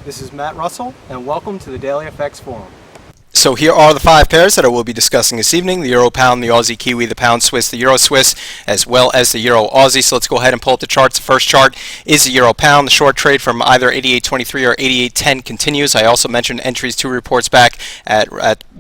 This is Matt Russell, and welcome to the Daily FX Forum. So here are the 5 pairs that I will be discussing this evening: the Euro Pound, the Aussie Kiwi, the Pound Swiss, the Euro Swiss, as well as the Euro Aussie. So let's go ahead and pull up the charts. The first chart is the Euro Pound. The short trade from either 88.23 or 88.10 continues. I also mentioned entries 2 reports back at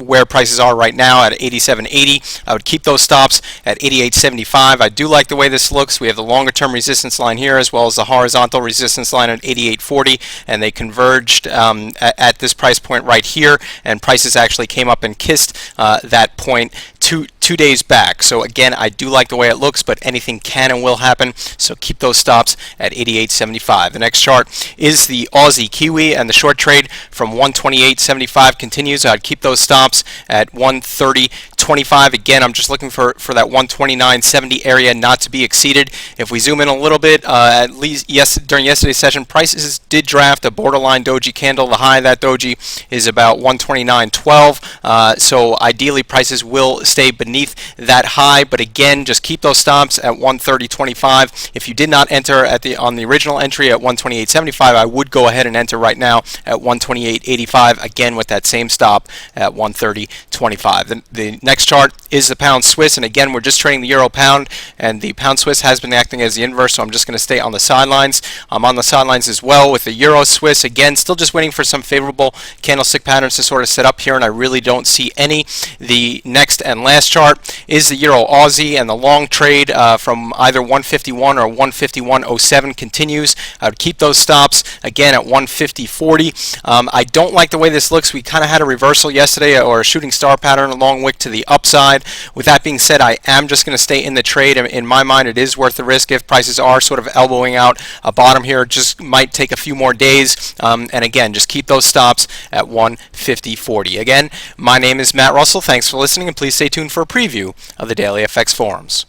where prices are right now at 87.80. I would keep those stops at 88.75. I do like the way this looks. We have the longer term resistance line here as well as the horizontal resistance line at 88.40, and they converged at this price point right here, and prices actually came up and kissed that point two days back. So again, I do like the way it looks, but anything can and will happen, so keep those stops at 88.75. The next chart is the Aussie Kiwi, and the short trade from 128.75 continues. I'd keep those stops at 130.25. Again, I'm just looking for that 129.70 area not to be exceeded. If we zoom in a little bit, at least during yesterday's session, prices did draft a borderline doji candle. The high of that doji is about 129.12. So ideally, prices will stay beneath that high, but again, just keep those stops at 130.25. If you did not enter on the original entry at 128.75, I would go ahead and enter right now at 128.85, again with that same stop at 130.25. The next chart is the Pound Swiss, and again, we're just trading the Euro Pound, and the Pound Swiss has been acting as the inverse, so I'm just going to stay on the sidelines. I'm on the sidelines as well with the Euro Swiss. Again, still just waiting for some favorable candlestick patterns to sort of set up here, and I really don't see any. The next and last chart is the Euro Aussie, and the long trade from either 151 or 151.07 continues. I would keep those stops again at 150.40. I don't like the way this looks. We kind of had a reversal yesterday, or a shooting star pattern, a long wick to the upside. With that being said, I am just going to stay in the trade. In my mind, it is worth the risk. If prices are sort of elbowing out a bottom here, it just might take a few more days. And again, just keep those stops at 150.40. Again, my name is Matt Russell. Thanks for listening, and please stay tuned for a preview of the Daily FX Forums.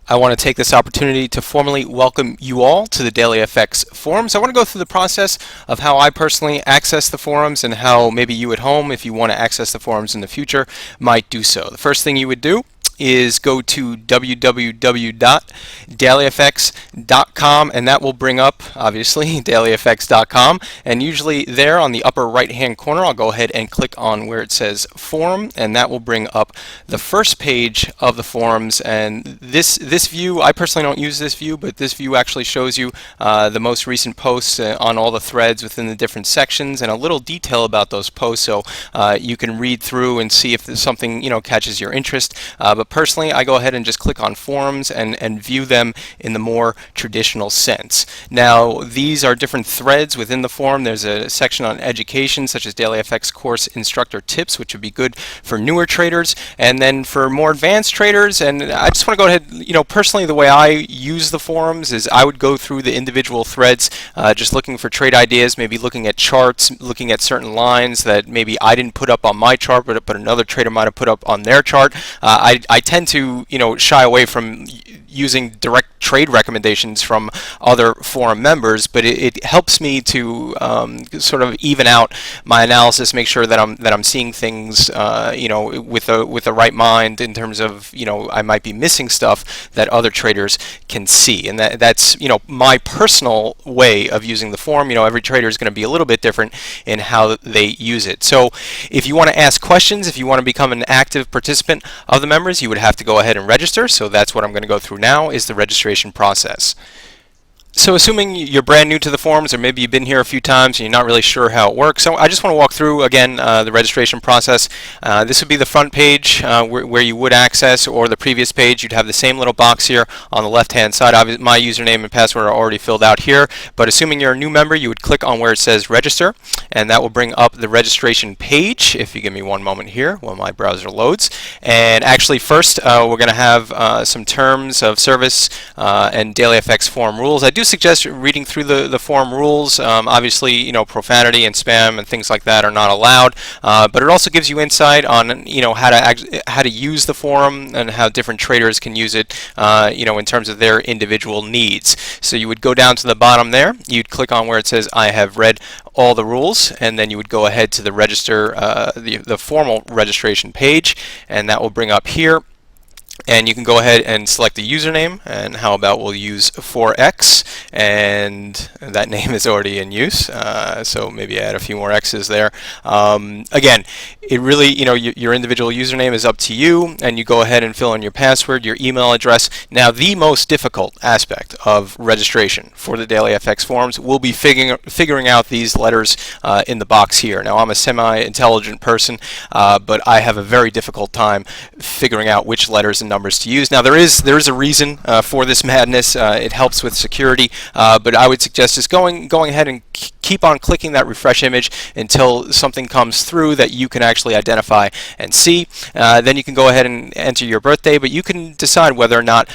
I want to take this opportunity to formally welcome you all to the Daily FX Forums. I want to go through the process of how I personally access the forums, and how maybe you at home, if you want to access the forums in the future, might do so. The first thing you would do is go to www.dailyfx.com, and that will bring up, obviously, dailyfx.com, and usually there on the upper right hand corner, I'll go ahead and click on where it says forum, and that will bring up the first page of the forums. And this view, I personally don't use this view, but this view actually shows you the most recent posts on all the threads within the different sections, and a little detail about those posts, so you can read through and see if there's something catches your interest. But personally, I go ahead and just click on forums and view them in the more traditional sense. Now, these are different threads within the forum. There's a section on education, such as Daily FX course instructor tips, which would be good for newer traders, and then for more advanced traders. And I just want to go ahead, personally, the way I use the forums is I would go through the individual threads, just looking for trade ideas, maybe looking at charts, looking at certain lines that maybe I didn't put up on my chart, but another trader might have put up on their chart. I tend to shy away from using direct trade recommendations from other forum members, but it helps me to sort of even out my analysis, make sure that I'm seeing things with the right mind, in terms of I might be missing stuff that other traders can see, and that's my personal way of using the forum. Every trader is going to be a little bit different in how they use it. So if you want to ask questions, if you want to become an active participant of the members, you would have to go ahead and register. So that's what I'm going to go through now, is the registration process. So assuming you're brand new to the forums, or maybe you've been here a few times and you're not really sure how it works, so I just want to walk through again the registration process. This would be the front page where you would access, or the previous page. You'd have the same little box here on the left hand side. Obviously, my username and password are already filled out here, but assuming you're a new member, you would click on where it says register, and that will bring up the registration page. If you give me one moment here while my browser loads. And actually, first we're going to have some terms of service and Daily FX forum rules. I do suggest reading through the forum rules. Obviously, profanity and spam and things like that are not allowed, but it also gives you insight on how to use the forum, and how different traders can use it in terms of their individual needs. So you would go down to the bottom there, you'd click on where it says I have read all the rules, and then you would go ahead to the register the formal registration page, and that will bring up here. and you can go ahead and select the username, and how about we'll use 4x, and that name is already in use, so maybe add a few more x's there. Again, it really, your individual username is up to you, and you go ahead and fill in your password, your email address. Now, the most difficult aspect of registration for the Daily FX forums will be figuring out these letters in the box here. Now, I'm a semi-intelligent person, but I have a very difficult time figuring out which letters and numbers to use. Now, there is a reason for this madness. It helps with security, but I would suggest just going ahead and keep on clicking that refresh image until something comes through that you can actually identify and see. Then you can go ahead and enter your birthday, but you can decide whether or not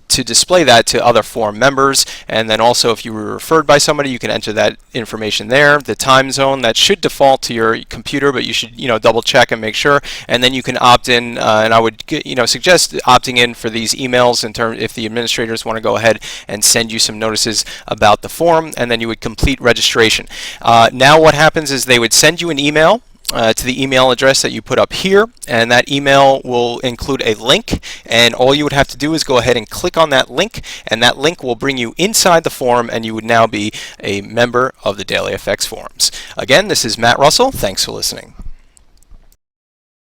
to display that to other forum members. And then also, if you were referred by somebody, you can enter that information there. The time zone, that should default to your computer, but you should double check and make sure. And then you can opt in, and I would suggest opting in for these emails in terms if the administrators want to go ahead and send you some notices about the forum, and then you would complete registration. Now what happens is they would send you an email to the email address that you put up here, and that email will include a link, and all you would have to do is go ahead and click on that link, and that link will bring you inside the forum, and you would now be a member of the Daily FX forums. Again, this is Matt Russell. Thanks for listening.